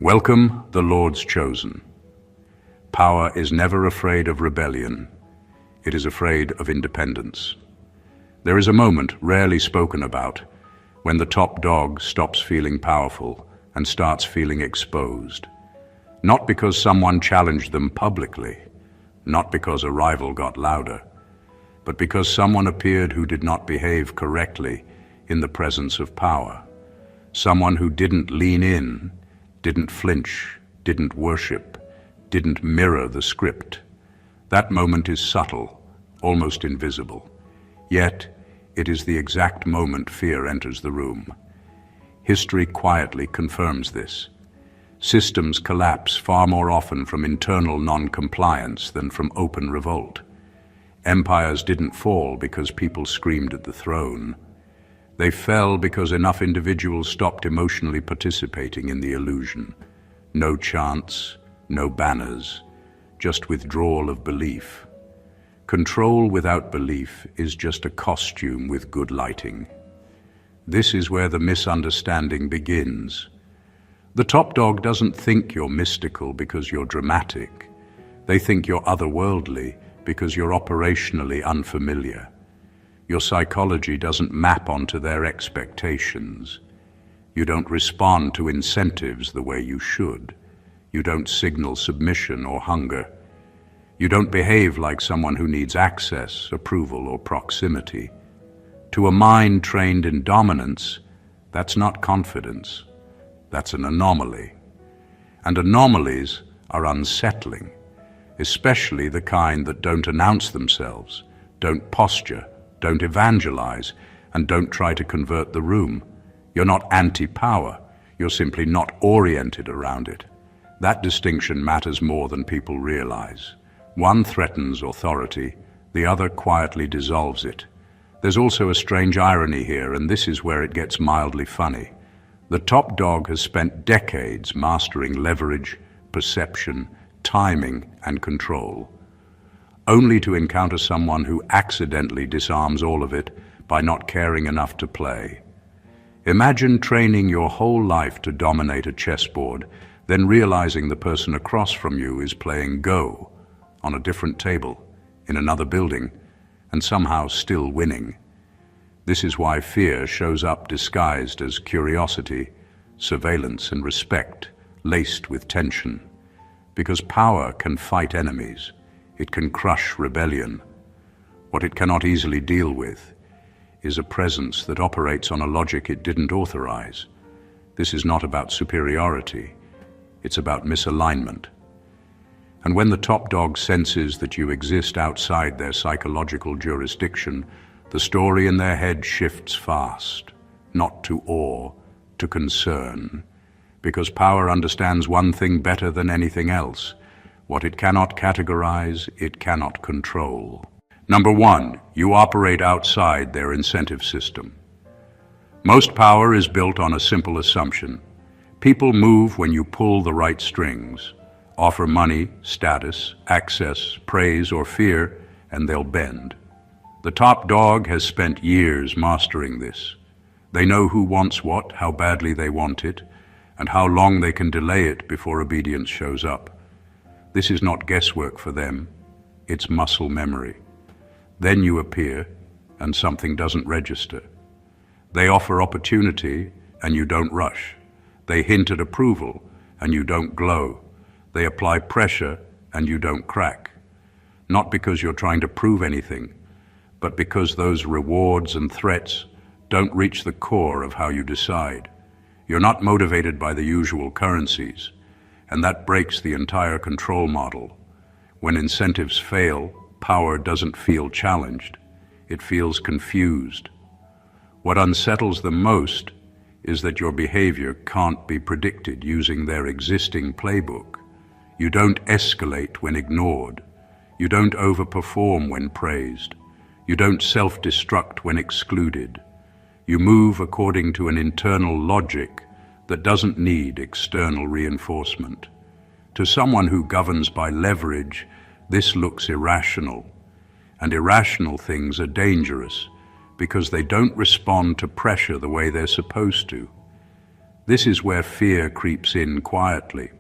Welcome, the Lord's chosen. Power is never afraid of rebellion. It is afraid of independence. There is a moment, rarely spoken about, when the top dog stops feeling powerful and starts feeling exposed. Not because someone challenged them publicly, not because a rival got louder, but because someone appeared who did not behave correctly in the presence of power. Someone who didn't lean in, didn't flinch, didn't worship, didn't mirror the script. That moment is subtle, almost invisible. Yet, it is the exact moment fear enters the room. History quietly confirms this. Systems collapse far more often from internal non-compliance than from open revolt. Empires didn't fall because people screamed at the throne. They fell because enough individuals stopped emotionally participating in the illusion. No chants, no banners, just withdrawal of belief. Control without belief is just a costume with good lighting. This is where the misunderstanding begins. The top dog doesn't think you're mystical because you're dramatic. They think you're otherworldly because you're operationally unfamiliar. Your psychology doesn't map onto their expectations. You don't respond to incentives the way you should. You don't signal submission or hunger. You don't behave like someone who needs access, approval, or proximity. To a mind trained in dominance, that's not confidence. That's an anomaly. And anomalies are unsettling, especially the kind that don't announce themselves, don't posture, don't evangelize, and don't try to convert the room. You're not anti-power. You're simply not oriented around it. That distinction matters more than people realize. One threatens authority, the other quietly dissolves it. There's also a strange irony here, and this is where it gets mildly funny. The top dog has spent decades mastering leverage, perception, timing, and control, only to encounter someone who accidentally disarms all of it by not caring enough to play. Imagine training your whole life to dominate a chessboard, then realizing the person across from you is playing Go on a different table, in another building, and somehow still winning. This is why fear shows up disguised as curiosity, surveillance, and respect, laced with tension. Because power can fight enemies. It can crush rebellion. What it cannot easily deal with is a presence that operates on a logic it didn't authorize. This is not about superiority. It's about misalignment. And when the top dog senses that you exist outside their psychological jurisdiction, the story in their head shifts fast, not to awe, to concern, because power understands one thing better than anything else. What it cannot categorize, it cannot control. Number one, you operate outside their incentive system. Most power is built on a simple assumption. People move when you pull the right strings. Offer money, status, access, praise, or fear, and they'll bend. The top dog has spent years mastering this. They know who wants what, how badly they want it, and how long they can delay it before obedience shows up. This is not guesswork for them, it's muscle memory. Then you appear, and something doesn't register. They offer opportunity, and you don't rush. They hint at approval, and you don't glow. They apply pressure, and you don't crack. Not because you're trying to prove anything, but because those rewards and threats don't reach the core of how you decide. You're not motivated by the usual currencies, and that breaks the entire control model. When incentives fail, power doesn't feel challenged. It feels confused. What unsettles them most is that your behavior can't be predicted using their existing playbook. You don't escalate when ignored. You don't overperform when praised. You don't self-destruct when excluded. You move according to an internal logic that doesn't need external reinforcement. To someone who governs by leverage, this looks irrational. And irrational things are dangerous because they don't respond to pressure the way they're supposed to. This is where fear creeps in quietly.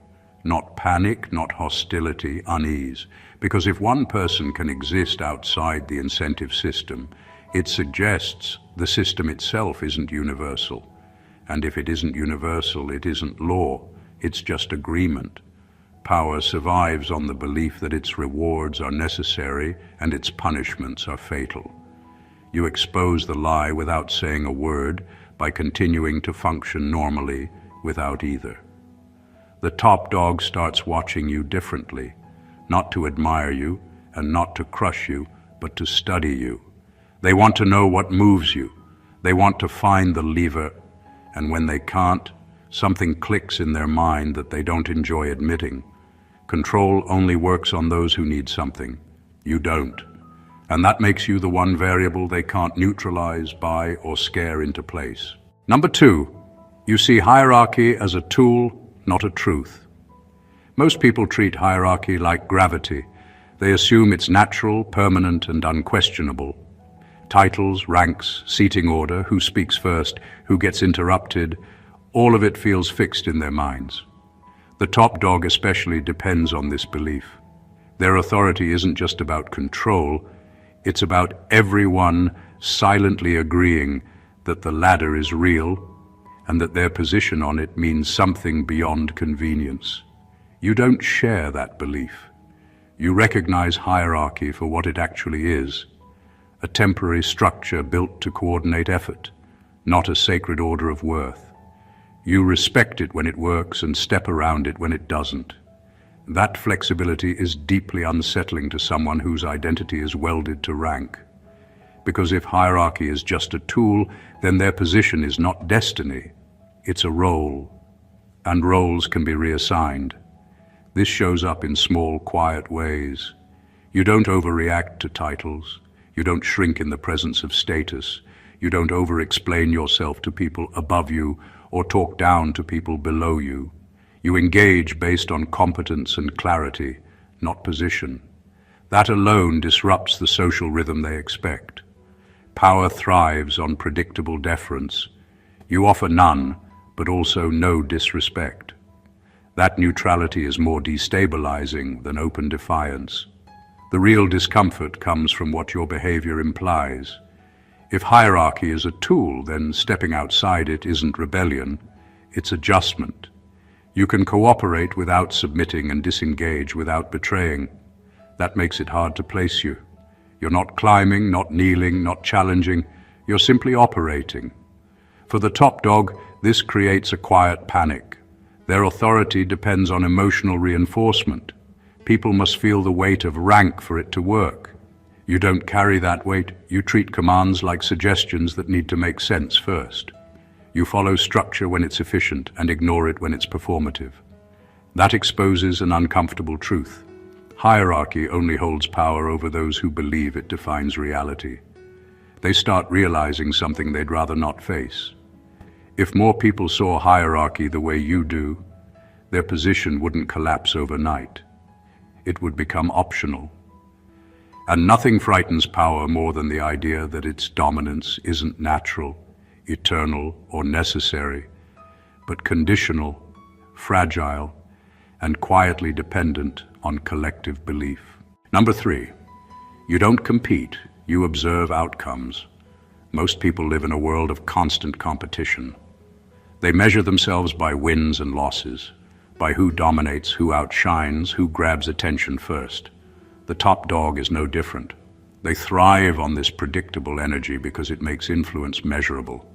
Not panic, not hostility, unease. Because if one person can exist outside the incentive system, it suggests the system itself isn't universal. And if it isn't universal, it isn't law, it's just agreement. Power survives on the belief that its rewards are necessary and its punishments are fatal. You expose the lie without saying a word by continuing to function normally without either. The top dog starts watching you differently, not to admire you and not to crush you, but to study you. They want to know what moves you. They want to find the lever, and when they can't, something clicks in their mind that they don't enjoy admitting. Control only works on those who need something. You don't. And that makes you the one variable they can't neutralize, buy, or scare into place. Number 2, you see hierarchy as a tool, not a truth. Most people treat hierarchy like gravity. They assume it's natural, permanent, and unquestionable. Titles, ranks, seating order, who speaks first, who gets interrupted, all of it feels fixed in their minds. The top dog especially depends on this belief. Their authority isn't just about control, it's about everyone silently agreeing that the ladder is real and that their position on it means something beyond convenience. You don't share that belief. You recognize hierarchy for what it actually is, a temporary structure built to coordinate effort, not a sacred order of worth. You respect it when it works and step around it when it doesn't. That flexibility is deeply unsettling to someone whose identity is welded to rank. Because if hierarchy is just a tool, then their position is not destiny, it's a role, and roles can be reassigned. This shows up in small, quiet ways. You don't overreact to titles. You don't shrink in the presence of status. You don't over-explain yourself to people above you or talk down to people below you. You engage based on competence and clarity, not position. That alone disrupts the social rhythm they expect. Power thrives on predictable deference. You offer none, but also no disrespect. That neutrality is more destabilizing than open defiance. The real discomfort comes from what your behavior implies. If hierarchy is a tool, then stepping outside it isn't rebellion, it's adjustment. You can cooperate without submitting and disengage without betraying. That makes it hard to place you. You're not climbing, not kneeling, not challenging. You're simply operating. For the top dog, this creates a quiet panic. Their authority depends on emotional reinforcement. People must feel the weight of rank for it to work. You don't carry that weight. You treat commands like suggestions that need to make sense first. You follow structure when it's efficient and ignore it when it's performative. That exposes an uncomfortable truth. Hierarchy only holds power over those who believe it defines reality. They start realizing something they'd rather not face. If more people saw hierarchy the way you do, their position wouldn't collapse overnight. It would become optional. And nothing frightens power more than the idea that its dominance isn't natural, eternal, or necessary, but conditional, fragile, and quietly dependent on collective belief. Number 3, you don't compete, you observe outcomes. Most people live in a world of constant competition. They measure themselves by wins and losses, by who dominates, who outshines, who grabs attention first. The top dog is no different. They thrive on this predictable energy because it makes influence measurable.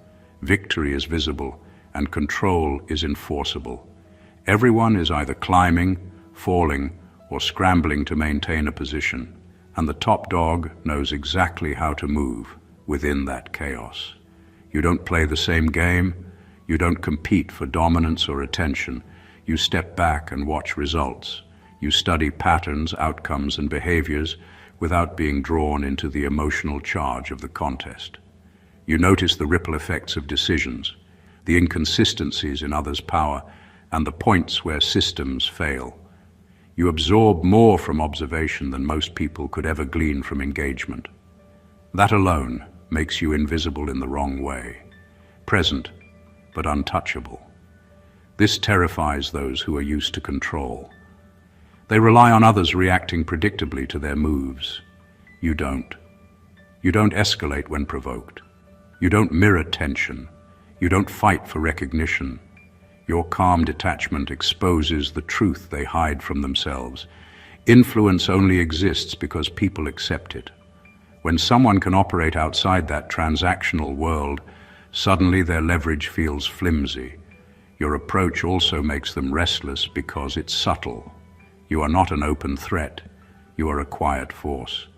Victory is visible, and control is enforceable. Everyone is either climbing, falling, or scrambling to maintain a position, and the top dog knows exactly how to move within that chaos. You don't play the same game. You don't compete for dominance or attention. You step back and watch results. You study patterns, outcomes, and behaviors without being drawn into the emotional charge of the contest. You notice the ripple effects of decisions, the inconsistencies in others' power, and the points where systems fail. You absorb more from observation than most people could ever glean from engagement. That alone makes you invisible in the wrong way, present but untouchable. This terrifies those who are used to control. They rely on others reacting predictably to their moves. You don't. You don't escalate when provoked. You don't mirror tension. You don't fight for recognition. Your calm detachment exposes the truth they hide from themselves. Influence only exists because people accept it. When someone can operate outside that transactional world, suddenly their leverage feels flimsy. Your approach also makes them restless because it's subtle. You are not an open threat. You are a quiet force.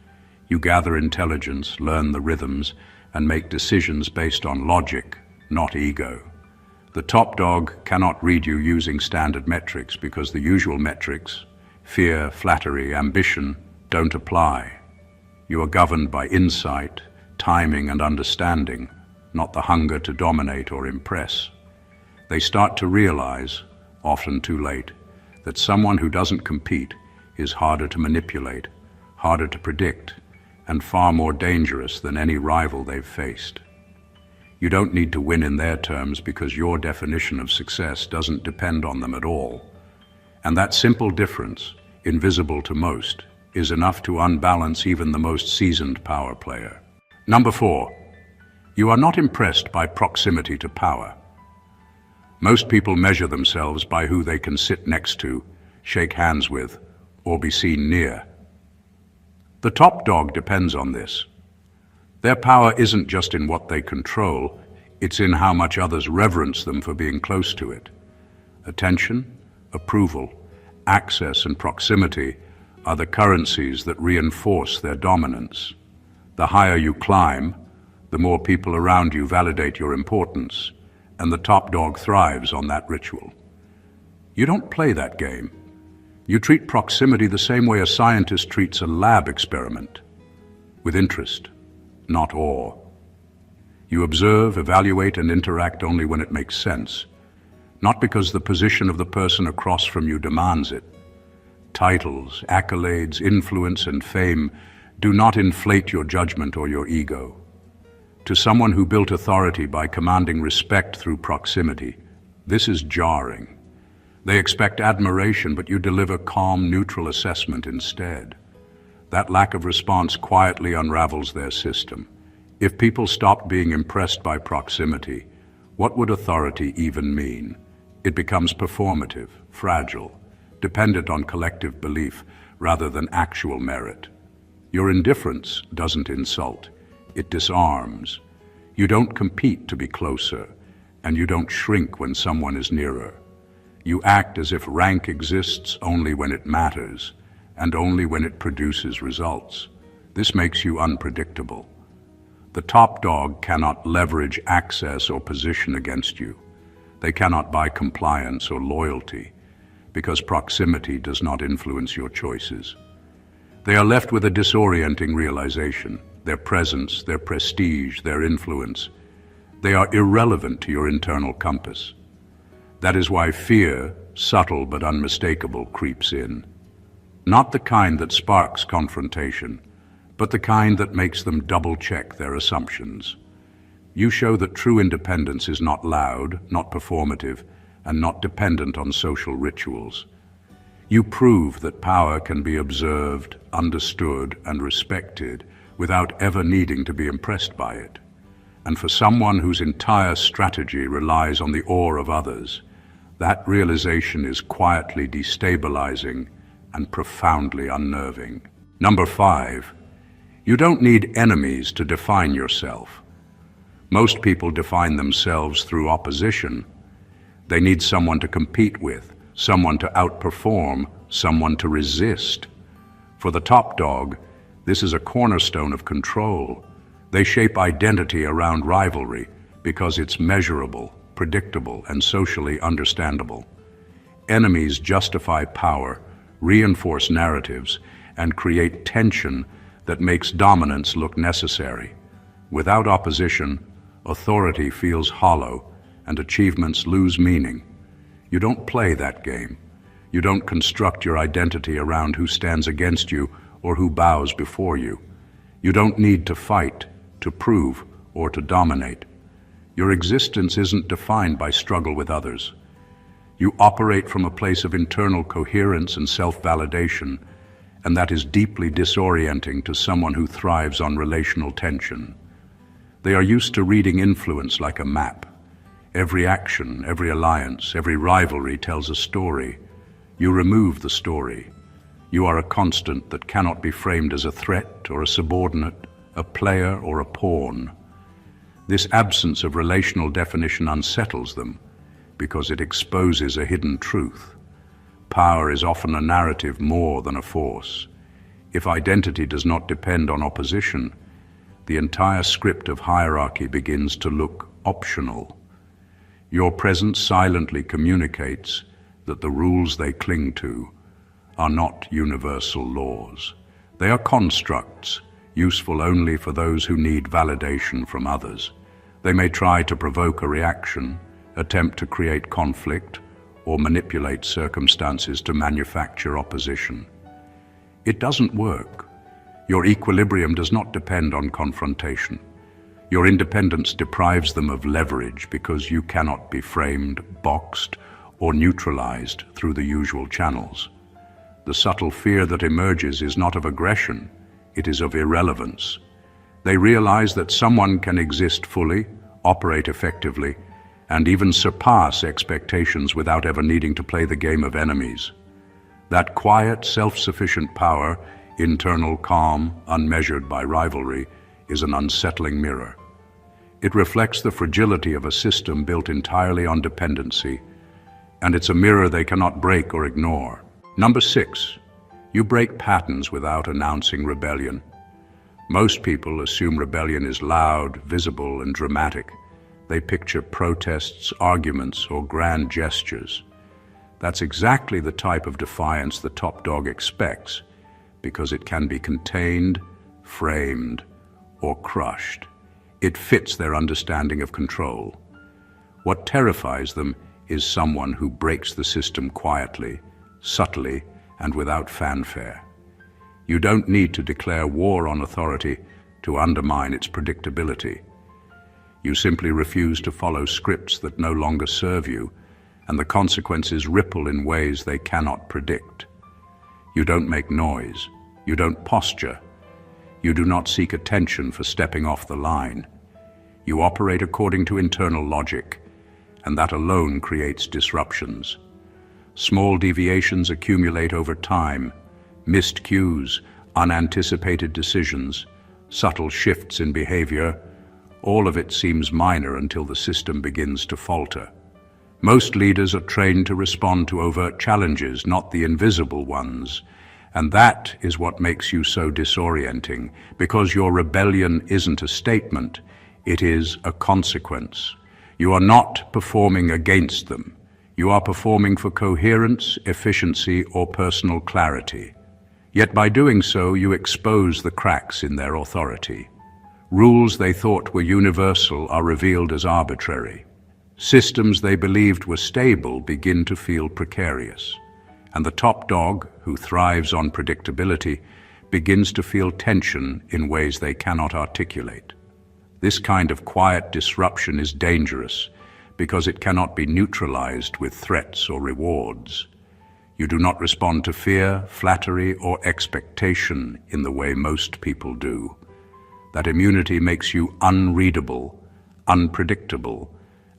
You gather intelligence, learn the rhythms, and make decisions based on logic, not ego. The top dog cannot read you using standard metrics because the usual metrics, fear, flattery, ambition, don't apply. You are governed by insight, timing, and understanding, not the hunger to dominate or impress. They start to realize, often too late, that someone who doesn't compete is harder to manipulate, harder to predict, and far more dangerous than any rival they've faced. You don't need to win in their terms because your definition of success doesn't depend on them at all. And that simple difference, invisible to most, is enough to unbalance even the most seasoned power player. Number 4, you are not impressed by proximity to power. Most people measure themselves by who they can sit next to, shake hands with, or be seen near. The top dog depends on this. Their power isn't just in what they control, it's in how much others reverence them for being close to it. Attention, approval, access, and proximity are the currencies that reinforce their dominance. The higher you climb, the more people around you validate your importance, and the top dog thrives on that ritual. You don't play that game. You treat proximity the same way a scientist treats a lab experiment, with interest, not awe. You observe, evaluate, and interact only when it makes sense, not because the position of the person across from you demands it. Titles, accolades, influence, and fame do not inflate your judgment or your ego. To someone who built authority by commanding respect through proximity, this is jarring. They expect admiration, but you deliver calm, neutral assessment instead. That lack of response quietly unravels their system. If people stopped being impressed by proximity, what would authority even mean? It becomes performative, fragile, dependent on collective belief rather than actual merit. Your indifference doesn't insult, it disarms. You don't compete to be closer, and you don't shrink when someone is nearer. You act as if rank exists only when it matters, and only when it produces results. This makes you unpredictable. The top dog cannot leverage access or position against you. They cannot buy compliance or loyalty, because proximity does not influence your choices. They are left with a disorienting realization. Their presence, their prestige, their influence, they are irrelevant to your internal compass. That is why fear, subtle but unmistakable, creeps in. Not the kind that sparks confrontation, but the kind that makes them double-check their assumptions. You show that true independence is not loud, not performative, and not dependent on social rituals. You prove that power can be observed, understood, and respected without ever needing to be impressed by it. And for someone whose entire strategy relies on the awe of others, that realization is quietly destabilizing and profoundly unnerving. Number 5, you don't need enemies to define yourself. Most people define themselves through opposition. They need someone to compete with, someone to outperform, someone to resist. For the top dog, this is a cornerstone of control. They shape identity around rivalry because it's measurable, predictable, and socially understandable. Enemies justify power, reinforce narratives, and create tension that makes dominance look necessary. Without opposition, authority feels hollow and achievements lose meaning. You don't play that game. You don't construct your identity around who stands against you or who bows before you. You don't need to fight, to prove, or to dominate. Your existence isn't defined by struggle with others. You operate from a place of internal coherence and self-validation, and that is deeply disorienting to someone who thrives on relational tension. They are used to reading influence like a map. Every action, every alliance, every rivalry tells a story. You remove the story. You are a constant that cannot be framed as a threat or a subordinate, a player or a pawn. This absence of relational definition unsettles them because it exposes a hidden truth. Power is often a narrative more than a force. If identity does not depend on opposition, the entire script of hierarchy begins to look optional. Your presence silently communicates that the rules they cling to are not universal laws. They are constructs, useful only for those who need validation from others. They may try to provoke a reaction, attempt to create conflict, or manipulate circumstances to manufacture opposition. It doesn't work. Your equilibrium does not depend on confrontation. Your independence deprives them of leverage because you cannot be framed, boxed, or neutralized through the usual channels. The subtle fear that emerges is not of aggression, it is of irrelevance. They realize that someone can exist fully, operate effectively, and even surpass expectations without ever needing to play the game of enemies. That quiet, self-sufficient power, internal calm, unmeasured by rivalry, is an unsettling mirror. It reflects the fragility of a system built entirely on dependency, and it's a mirror they cannot break or ignore. Number 6, you break patterns without announcing rebellion. Most people assume rebellion is loud, visible, and dramatic. They picture protests, arguments, or grand gestures. That's exactly the type of defiance the top dog expects, because it can be contained, framed, or crushed. It fits their understanding of control. What terrifies them is someone who breaks the system quietly, subtly, and without fanfare. You don't need to declare war on authority to undermine its predictability. You simply refuse to follow scripts that no longer serve you, and the consequences ripple in ways they cannot predict. You don't make noise. You don't posture. You do not seek attention for stepping off the line. You operate according to internal logic, and that alone creates disruptions. Small deviations accumulate over time, missed cues, unanticipated decisions, subtle shifts in behavior. All of it seems minor until the system begins to falter. Most leaders are trained to respond to overt challenges, not the invisible ones. And that is what makes you so disorienting, because your rebellion isn't a statement, it is a consequence. You are not performing against them. You are performing for coherence, efficiency, or personal clarity. Yet by doing so, you expose the cracks in their authority. Rules they thought were universal are revealed as arbitrary. Systems they believed were stable begin to feel precarious. And the top dog, who thrives on predictability, begins to feel tension in ways they cannot articulate. This kind of quiet disruption is dangerous because it cannot be neutralized with threats or rewards. You do not respond to fear, flattery, or expectation in the way most people do. That immunity makes you unreadable, unpredictable,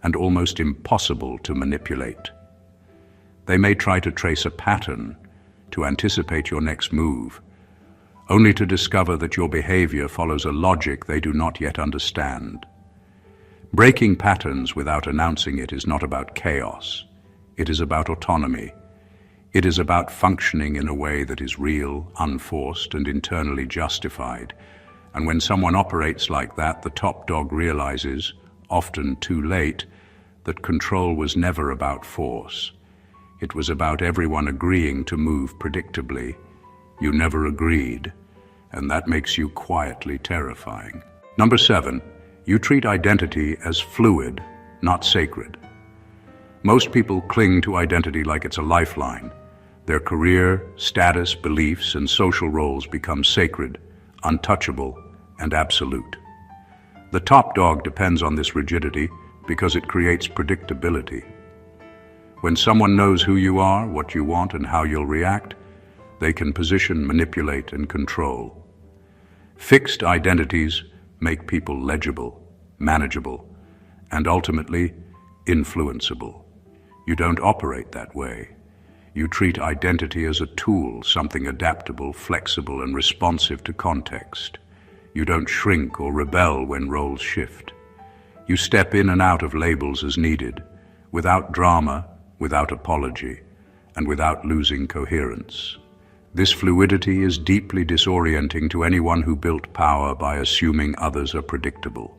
and almost impossible to manipulate. They may try to trace a pattern, to anticipate your next move, only to discover that your behavior follows a logic they do not yet understand. Breaking patterns without announcing it is not about chaos. It is about autonomy. It is about functioning in a way that is real, unforced, and internally justified. And when someone operates like that, the top dog realizes, often too late, that control was never about force. It was about everyone agreeing to move predictably. You never agreed, and that makes you quietly terrifying. Number 7, you treat identity as fluid, not sacred. Most people cling to identity like it's a lifeline. Their career, status, beliefs, and social roles become sacred, untouchable, and absolute. The top dog depends on this rigidity because it creates predictability. When someone knows who you are, what you want, and how you'll react, they can position, manipulate, and control. Fixed identities make people legible, manageable, and ultimately influenceable. You don't operate that way. You treat identity as a tool, something adaptable, flexible, and responsive to context. You don't shrink or rebel when roles shift. You step in and out of labels as needed, without drama, without apology, and without losing coherence. This fluidity is deeply disorienting to anyone who built power by assuming others are predictable.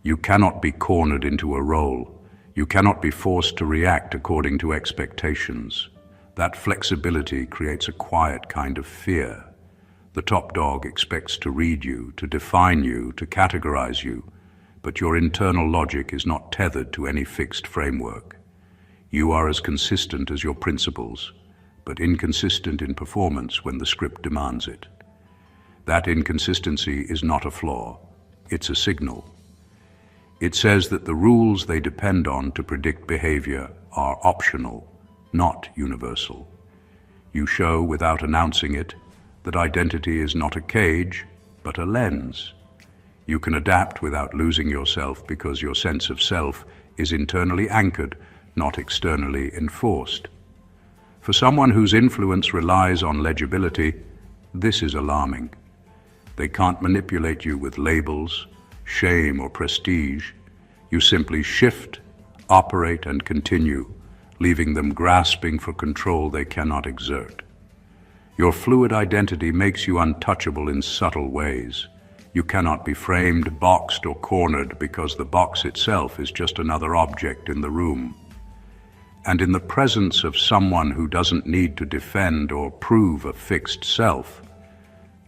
You cannot be cornered into a role. You cannot be forced to react according to expectations. That flexibility creates a quiet kind of fear. The top dog expects to read you, to define you, to categorize you, but your internal logic is not tethered to any fixed framework. You are as consistent as your principles, but inconsistent in performance when the script demands it. That inconsistency is not a flaw, it's a signal. It says that the rules they depend on to predict behavior are optional, not universal. You show, without announcing it, that identity is not a cage, but a lens. You can adapt without losing yourself because your sense of self is internally anchored, not externally enforced. For someone whose influence relies on legibility, this is alarming. They can't manipulate you with labels, shame, or prestige. You simply shift, operate, and continue, leaving them grasping for control they cannot exert. Your fluid identity makes you untouchable in subtle ways. You cannot be framed, boxed, or cornered because the box itself is just another object in the room. And in the presence of someone who doesn't need to defend or prove a fixed self,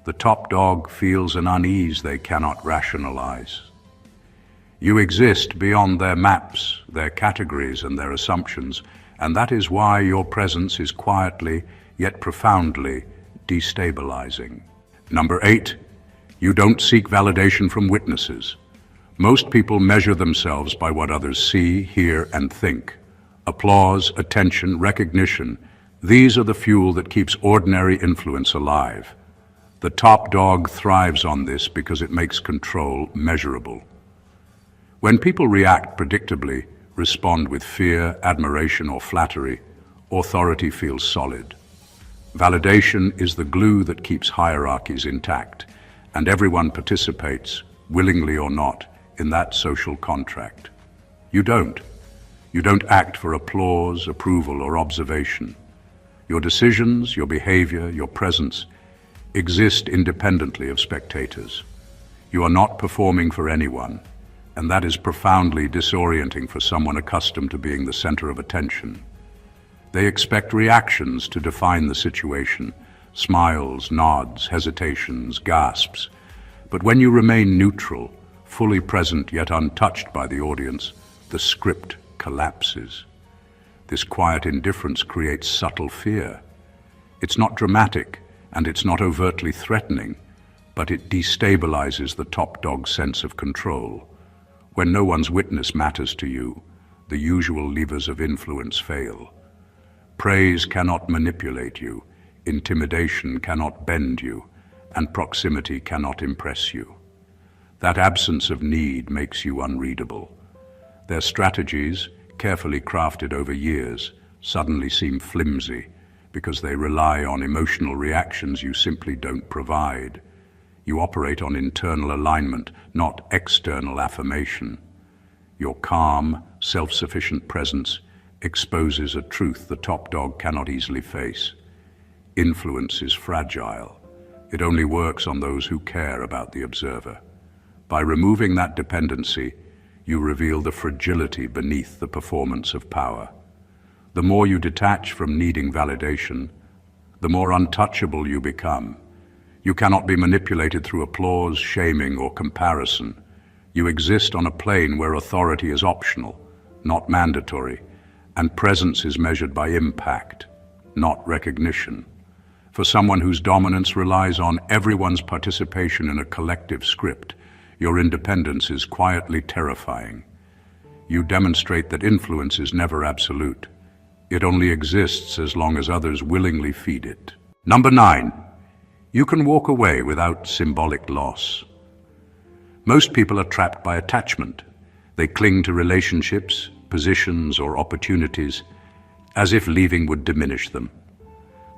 the top dog feels an unease they cannot rationalize. You exist beyond their maps, their categories, and their assumptions, and that is why your presence is quietly, yet profoundly, destabilizing. Number 8, you don't seek validation from witnesses. Most people measure themselves by what others see, hear, and think. Applause, attention, recognition, these are the fuel that keeps ordinary influence alive. The top dog thrives on this because it makes control measurable. When people react predictably, respond with fear, admiration, or flattery, authority feels solid. Validation is the glue that keeps hierarchies intact, and everyone participates, willingly or not, in that social contract. You don't. You don't act for applause, approval, or observation. Your decisions, your behavior, your presence exist independently of spectators. You are not performing for anyone, and that is profoundly disorienting for someone accustomed to being the center of attention. They expect reactions to define the situation, smiles, nods, hesitations, gasps. But when you remain neutral, fully present yet untouched by the audience, the script collapses. This quiet indifference creates subtle fear. It's not dramatic, and it's not overtly threatening, but it destabilizes the top dog's sense of control. When no one's witness matters to you, the usual levers of influence fail. Praise cannot manipulate you, intimidation cannot bend you, and proximity cannot impress you. That absence of need makes you unreadable. Their strategies, carefully crafted over years, suddenly seem flimsy because they rely on emotional reactions you simply don't provide. You operate on internal alignment, not external affirmation. Your calm, self-sufficient presence exposes a truth the top dog cannot easily face. Influence is fragile. It only works on those who care about the observer. By removing that dependency, you reveal the fragility beneath the performance of power. The more you detach from needing validation, the more untouchable you become. You cannot be manipulated through applause, shaming, or comparison. You exist on a plane where authority is optional, not mandatory, and presence is measured by impact, not recognition. For someone whose dominance relies on everyone's participation in a collective script, your independence is quietly terrifying. You demonstrate that influence is never absolute. It only exists as long as others willingly feed it. Number 9. You can walk away without symbolic loss. Most people are trapped by attachment. They cling to relationships, positions, or opportunities as if leaving would diminish them.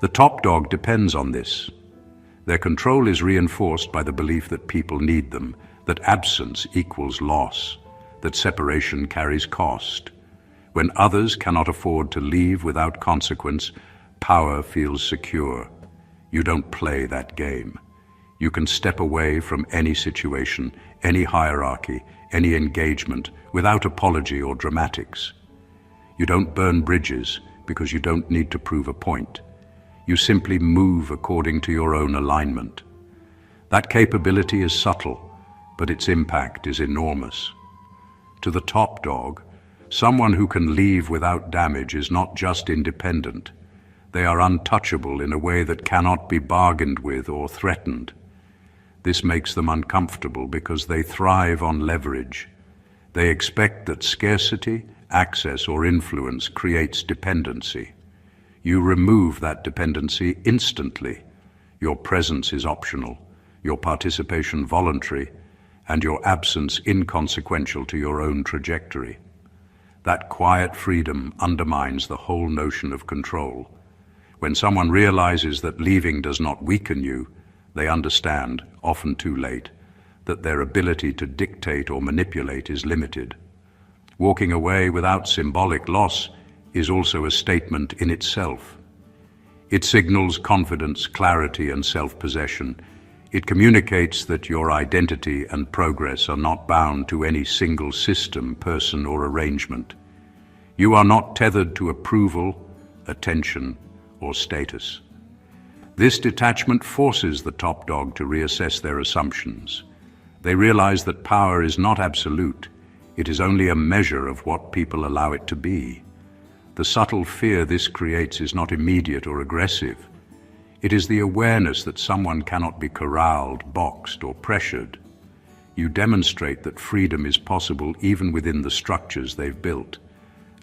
The top dog depends on this. Their control is reinforced by the belief that people need them, that absence equals loss, that separation carries cost. When others cannot afford to leave without consequence, power feels secure. You don't play that game. You can step away from any situation, any hierarchy, any engagement, without apology or dramatics. You don't burn bridges because you don't need to prove a point. You simply move according to your own alignment. That capability is subtle, but its impact is enormous. To the top dog, someone who can leave without damage is not just independent. They are untouchable in a way that cannot be bargained with or threatened. This makes them uncomfortable because they thrive on leverage. They expect that scarcity, access, or influence creates dependency. You remove that dependency instantly. Your presence is optional, your participation voluntary, and your absence inconsequential to your own trajectory. That quiet freedom undermines the whole notion of control. When someone realizes that leaving does not weaken you, they understand, often too late, that their ability to dictate or manipulate is limited. Walking away without symbolic loss is also a statement in itself. It signals confidence, clarity, and self-possession. It communicates that your identity and progress are not bound to any single system, person, or arrangement. You are not tethered to approval, attention, or status. This detachment forces the top dog to reassess their assumptions. They realize that power is not absolute. It is only a measure of what people allow it to be. The subtle fear this creates is not immediate or aggressive. It is the awareness that someone cannot be corralled, boxed, or pressured. You demonstrate that freedom is possible even within the structures they've built,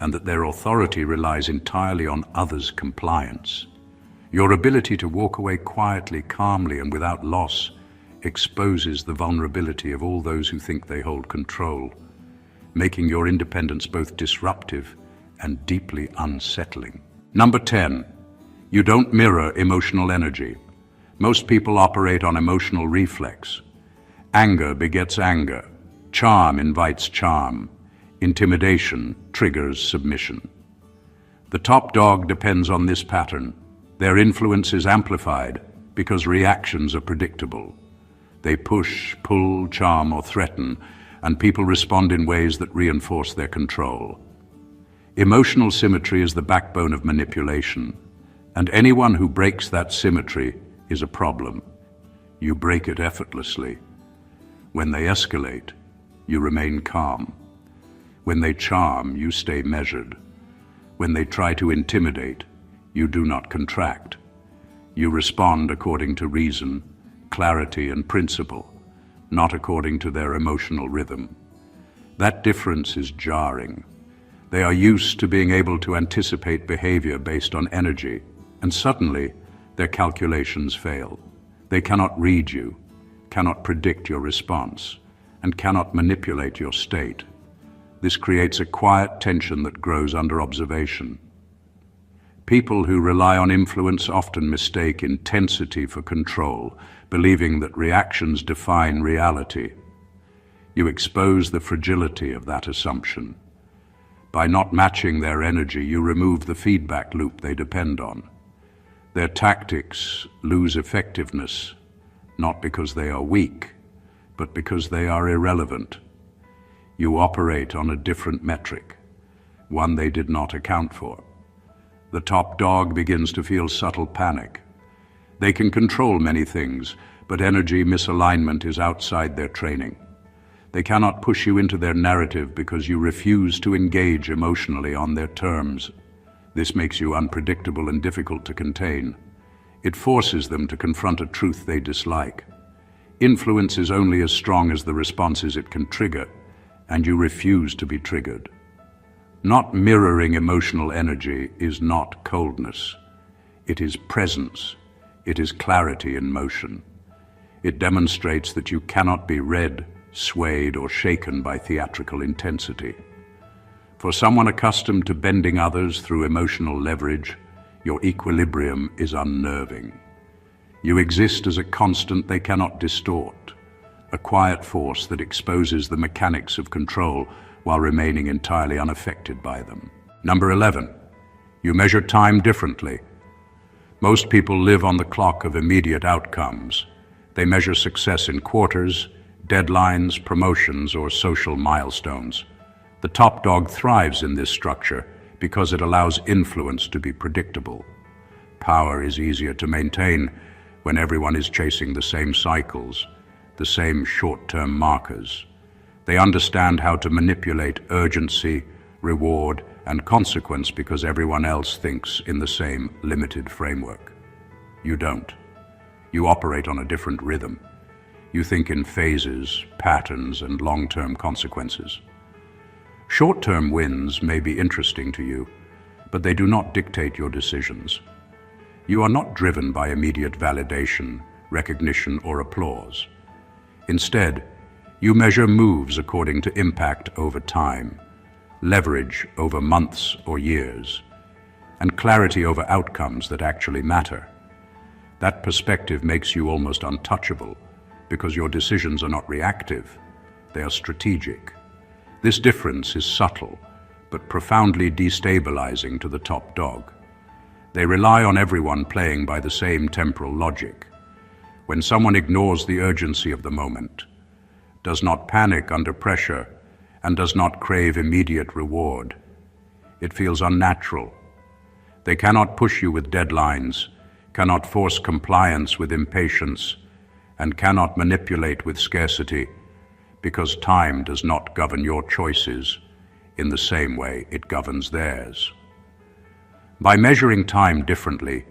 and that their authority relies entirely on others' compliance. Your ability to walk away quietly, calmly, and without loss exposes the vulnerability of all those who think they hold control, making your independence both disruptive and deeply unsettling. Number 10. You don't mirror emotional energy. Most people operate on emotional reflex. Anger begets anger. Charm invites charm. Intimidation triggers submission. The top dog depends on this pattern. Their influence is amplified because reactions are predictable. They push, pull, charm, or threaten, and people respond in ways that reinforce their control. Emotional symmetry is the backbone of manipulation, and anyone who breaks that symmetry is a problem. You break it effortlessly. When they escalate, you remain calm. When they charm, you stay measured. When they try to intimidate, you do not contract. You respond according to reason, clarity, and principle, not according to their emotional rhythm. That difference is jarring. They are used to being able to anticipate behavior based on energy, and suddenly their calculations fail. They cannot read you, cannot predict your response, and cannot manipulate your state. This creates a quiet tension that grows under observation. People who rely on influence often mistake intensity for control, believing that reactions define reality. You expose the fragility of that assumption. By not matching their energy, you remove the feedback loop they depend on. Their tactics lose effectiveness, not because they are weak, but because they are irrelevant. You operate on a different metric, one they did not account for. The top dog begins to feel subtle panic. They can control many things, but energy misalignment is outside their training. They cannot push you into their narrative because you refuse to engage emotionally on their terms. This makes you unpredictable and difficult to contain. It forces them to confront a truth they dislike. Influence is only as strong as the responses it can trigger, and you refuse to be triggered. Not mirroring emotional energy is not coldness. It is presence. It is clarity in motion. It demonstrates that you cannot be read, swayed, or shaken by theatrical intensity. For someone accustomed to bending others through emotional leverage, your equilibrium is unnerving. You exist as a constant they cannot distort, a quiet force that exposes the mechanics of control while remaining entirely unaffected by them. Number 11, you measure time differently. Most people live on the clock of immediate outcomes. They measure success in quarters, deadlines, promotions, or social milestones. The top dog thrives in this structure because it allows influence to be predictable. Power is easier to maintain when everyone is chasing the same cycles, the same short-term markers. They understand how to manipulate urgency, reward, and consequence because everyone else thinks in the same limited framework. You don't. You operate on a different rhythm. You think in phases, patterns, and long-term consequences. Short-term wins may be interesting to you, but they do not dictate your decisions. You are not driven by immediate validation, recognition, or applause. Instead, you measure moves according to impact over time, leverage over months or years, and clarity over outcomes that actually matter. That perspective makes you almost untouchable because your decisions are not reactive, they are strategic. This difference is subtle, but profoundly destabilizing to the top dog. They rely on everyone playing by the same temporal logic. When someone ignores the urgency of the moment, does not panic under pressure, and does not crave immediate reward, it feels unnatural. They cannot push you with deadlines, cannot force compliance with impatience, and cannot manipulate with scarcity, because time does not govern your choices in the same way it governs theirs. By measuring time differently,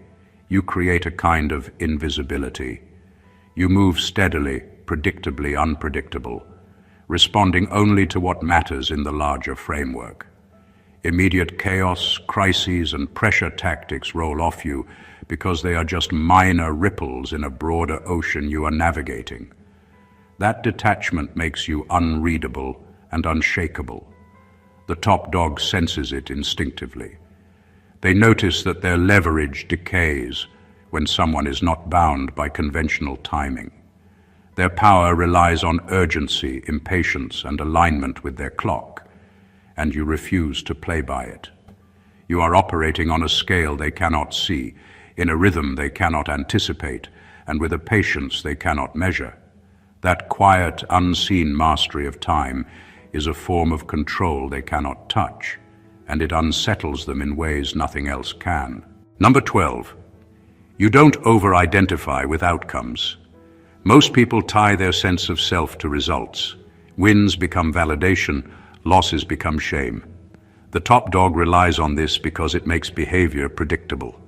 you create a kind of invisibility. You move steadily, predictably unpredictable, responding only to what matters in the larger framework. Immediate chaos, crises, and pressure tactics roll off you because they are just minor ripples in a broader ocean you are navigating. That detachment makes you unreadable and unshakable. The top dog senses it instinctively. They notice that their leverage decays when someone is not bound by conventional timing. Their power relies on urgency, impatience, and alignment with their clock, and you refuse to play by it. You are operating on a scale they cannot see, in a rhythm they cannot anticipate, and with a patience they cannot measure. That quiet, unseen mastery of time is a form of control they cannot touch, and it unsettles them in ways nothing else can. Number 12, you don't over-identify with outcomes. Most people tie their sense of self to results. Wins become validation, losses become shame. The top dog relies on this because it makes behavior predictable.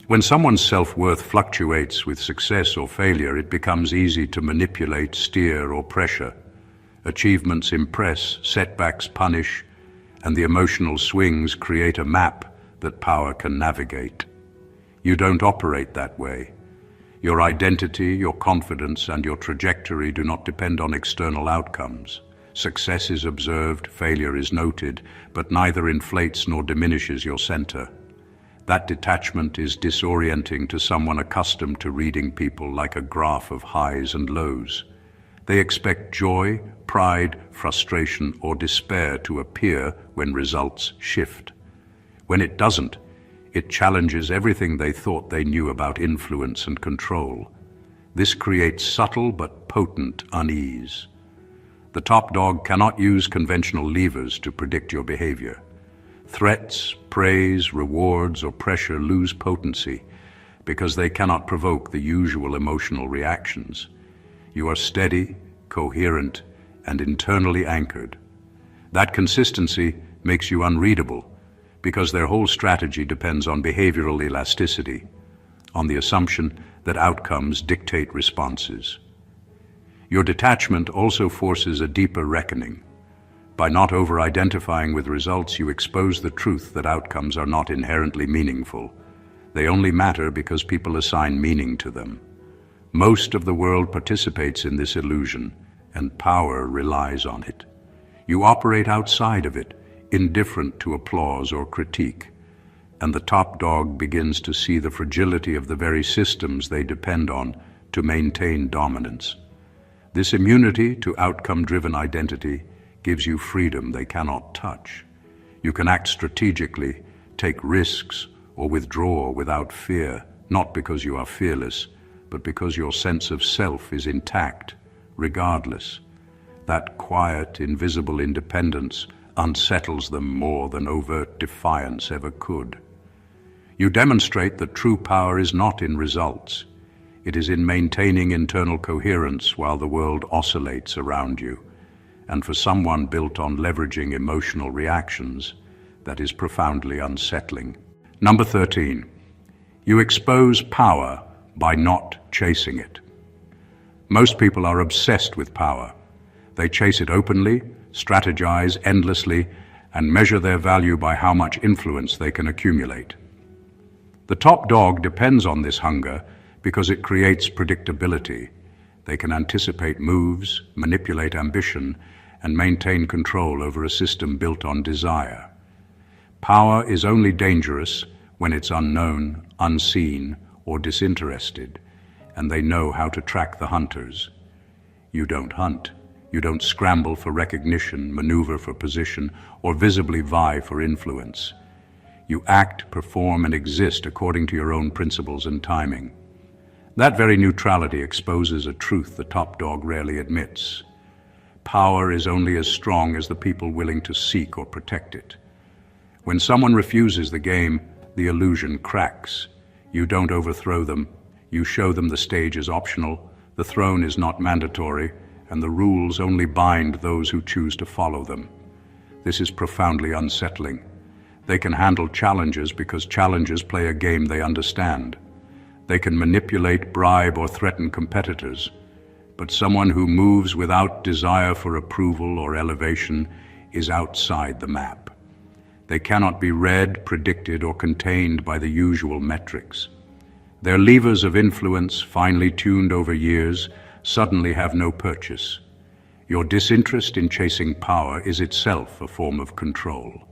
When someone's self-worth fluctuates with success or failure, it becomes easy to manipulate, steer, or pressure. Achievements impress, setbacks punish, and the emotional swings create a map that power can navigate. You don't operate that way. Your identity, your confidence, and your trajectory do not depend on external outcomes. Success is observed, failure is noted, but neither inflates nor diminishes your center. That detachment is disorienting to someone accustomed to reading people like a graph of highs and lows. They expect joy, pride, frustration, or despair to appear when results shift. When it doesn't, it challenges everything they thought they knew about influence and control. This creates subtle but potent unease. The top dog cannot use conventional levers to predict your behavior. Threats, praise, rewards, or pressure lose potency because they cannot provoke the usual emotional reactions. You are steady, coherent, and internally anchored. That consistency makes you unreadable because their whole strategy depends on behavioral elasticity, on the assumption that outcomes dictate responses. Your detachment also forces a deeper reckoning. By not over-identifying with results, you expose the truth that outcomes are not inherently meaningful. They only matter because people assign meaning to them. Most of the world participates in this illusion, and power relies on it. You operate outside of it, indifferent to applause or critique, and the top dog begins to see the fragility of the very systems they depend on to maintain dominance. This immunity to outcome-driven identity gives you freedom they cannot touch. You can act strategically, take risks, or withdraw without fear, not because you are fearless, but because your sense of self is intact, regardless. That quiet, invisible independence unsettles them more than overt defiance ever could. You demonstrate that true power is not in results. It is in maintaining internal coherence while the world oscillates around you. And for someone built on leveraging emotional reactions, that is profoundly unsettling. Number 13, you expose power by not chasing it. Most people are obsessed with power. They chase it openly, strategize endlessly, and measure their value by how much influence they can accumulate. The top dog depends on this hunger because it creates predictability. They can anticipate moves, manipulate ambition, and maintain control over a system built on desire. Power is only dangerous when it's unknown, unseen, or disinterested, and they know how to track the hunters. You don't hunt. You don't scramble for recognition, maneuver for position, or visibly vie for influence. You act, perform, and exist according to your own principles and timing. That very neutrality exposes a truth the top dog rarely admits. Power is only as strong as the people willing to seek or protect it. When someone refuses the game, the illusion cracks. You don't overthrow them. You show them the stage is optional, the throne is not mandatory, and the rules only bind those who choose to follow them. This is profoundly unsettling. They can handle challenges because challenges play a game they understand. They can manipulate, bribe, or threaten competitors. But someone who moves without desire for approval or elevation is outside the map. They cannot be read, predicted, or contained by the usual metrics. Their levers of influence, finely tuned over years, suddenly have no purchase. Your disinterest in chasing power is itself a form of control.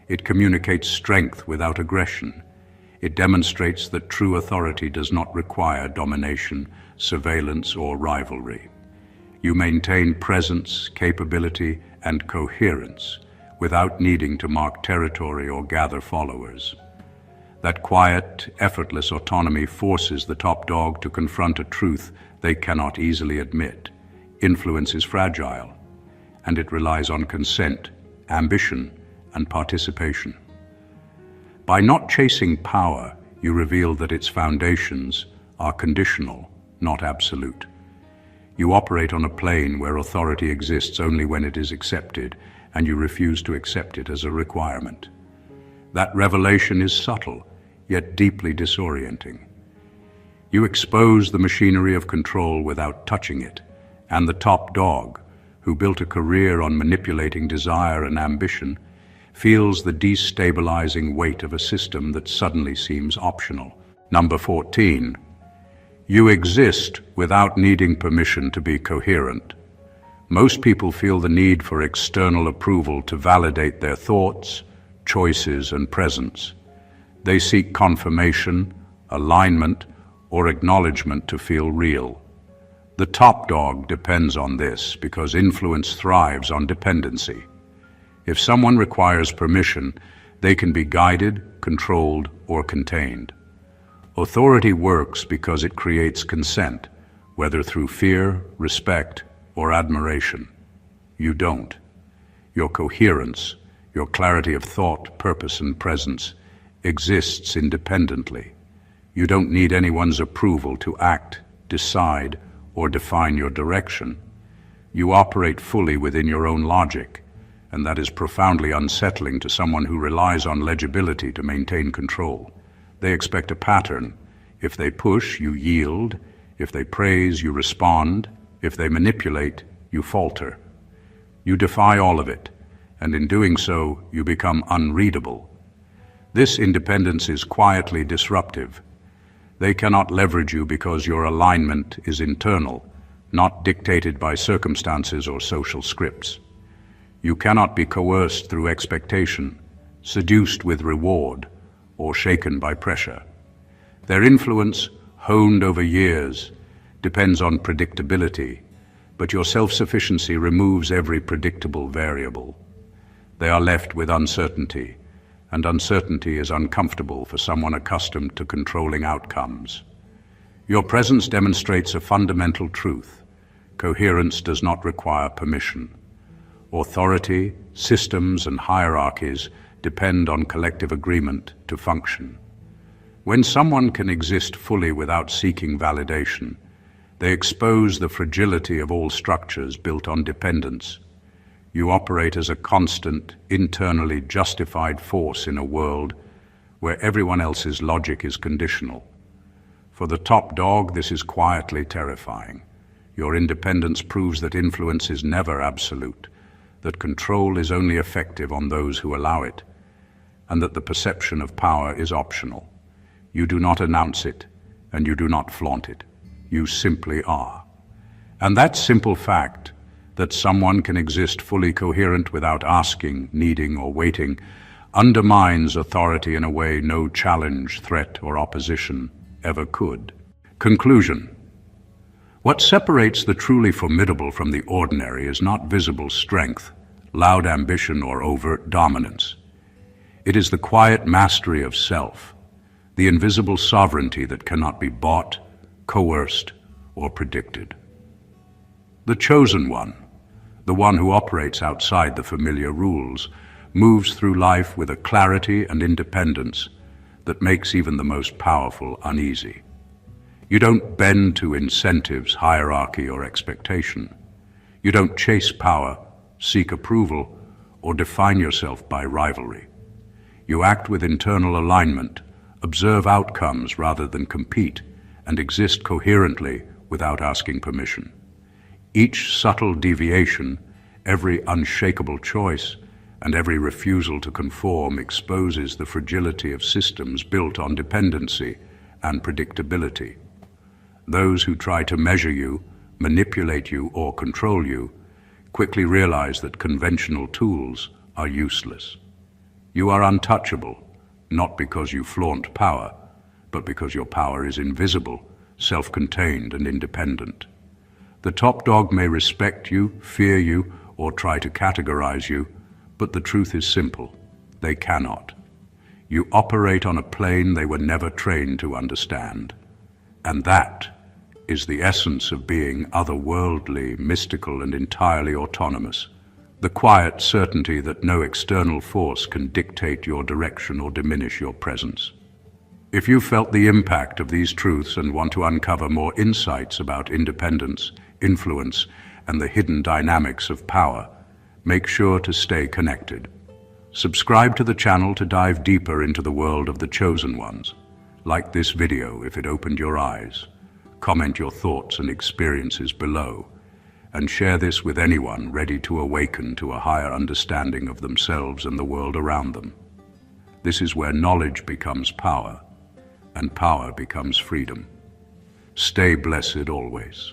It communicates strength without aggression. It demonstrates that true authority does not require domination, surveillance, or rivalry. You maintain presence, capability, and coherence without needing to mark territory or gather followers. That quiet, effortless autonomy forces the top dog to confront a truth they cannot easily admit. Influence is fragile, and it relies on consent, ambition, and participation. By not chasing power, you reveal that its foundations are conditional, not absolute. You operate on a plane where authority exists only when it is accepted, and you refuse to accept it as a requirement. That revelation is subtle, yet deeply disorienting. You expose the machinery of control without touching it, and the top dog, who built a career on manipulating desire and ambition, feels the destabilizing weight of a system that suddenly seems optional. Number 14. You exist without needing permission to be coherent. Most people feel the need for external approval to validate their thoughts, choices, and presence. They seek confirmation, alignment, or acknowledgement to feel real. The top dog depends on this because influence thrives on dependency. If someone requires permission, they can be guided, controlled, or contained. Authority works because it creates consent, whether through fear, respect, or admiration. You don't. Your coherence, your clarity of thought, purpose, and presence exists independently. You don't need anyone's approval to act, decide, or define your direction. You operate fully within your own logic, and that is profoundly unsettling to someone who relies on legibility to maintain control. They expect a pattern. If they push, you yield. If they praise, you respond. If they manipulate, you falter. You defy all of it, and in doing so, you become unreadable. This independence is quietly disruptive. They cannot leverage you because your alignment is internal, not dictated by circumstances or social scripts. You cannot be coerced through expectation, seduced with reward, or shaken by pressure. Their influence, honed over years, depends on predictability, but your self-sufficiency removes every predictable variable. They are left with uncertainty, and uncertainty is uncomfortable for someone accustomed to controlling outcomes. Your presence demonstrates a fundamental truth. Coherence does not require permission. Authority, systems, and hierarchies depend on collective agreement to function. When someone can exist fully without seeking validation, they expose the fragility of all structures built on dependence. You operate as a constant, internally justified force in a world where everyone else's logic is conditional. For the top dog, this is quietly terrifying. Your independence proves that influence is never absolute, that control is only effective on those who allow it, and that the perception of power is optional. You do not announce it, and you do not flaunt it. You simply are. And that simple fact, that someone can exist fully coherent without asking, needing, or waiting, undermines authority in a way no challenge, threat, or opposition ever could. Conclusion. What separates the truly formidable from the ordinary is not visible strength, loud ambition, or overt dominance. It is the quiet mastery of self, the invisible sovereignty that cannot be bought, coerced, or predicted. The chosen one, the one who operates outside the familiar rules, moves through life with a clarity and independence that makes even the most powerful uneasy. You don't bend to incentives, hierarchy, or expectation. You don't chase power, seek approval, or define yourself by rivalry. You act with internal alignment, observe outcomes rather than compete, and exist coherently without asking permission. Each subtle deviation, every unshakable choice, and every refusal to conform exposes the fragility of systems built on dependency and predictability. Those who try to measure you, manipulate you, or control you quickly realize that conventional tools are useless. You are untouchable, not because you flaunt power, but because your power is invisible, self-contained, and independent. The top dog may respect you, fear you, or try to categorize you, but the truth is simple. They cannot. You operate on a plane they were never trained to understand. And that is the essence of being otherworldly, mystical, and entirely autonomous. The quiet certainty that no external force can dictate your direction or diminish your presence. If you felt the impact of these truths and want to uncover more insights about independence, influence, and the hidden dynamics of power, make sure to stay connected. Subscribe to the channel to dive deeper into the world of the chosen ones. Like this video if it opened your eyes. Comment your thoughts and experiences below, and share this with anyone ready to awaken to a higher understanding of themselves and the world around them. This is where knowledge becomes power, and power becomes freedom. Stay blessed always.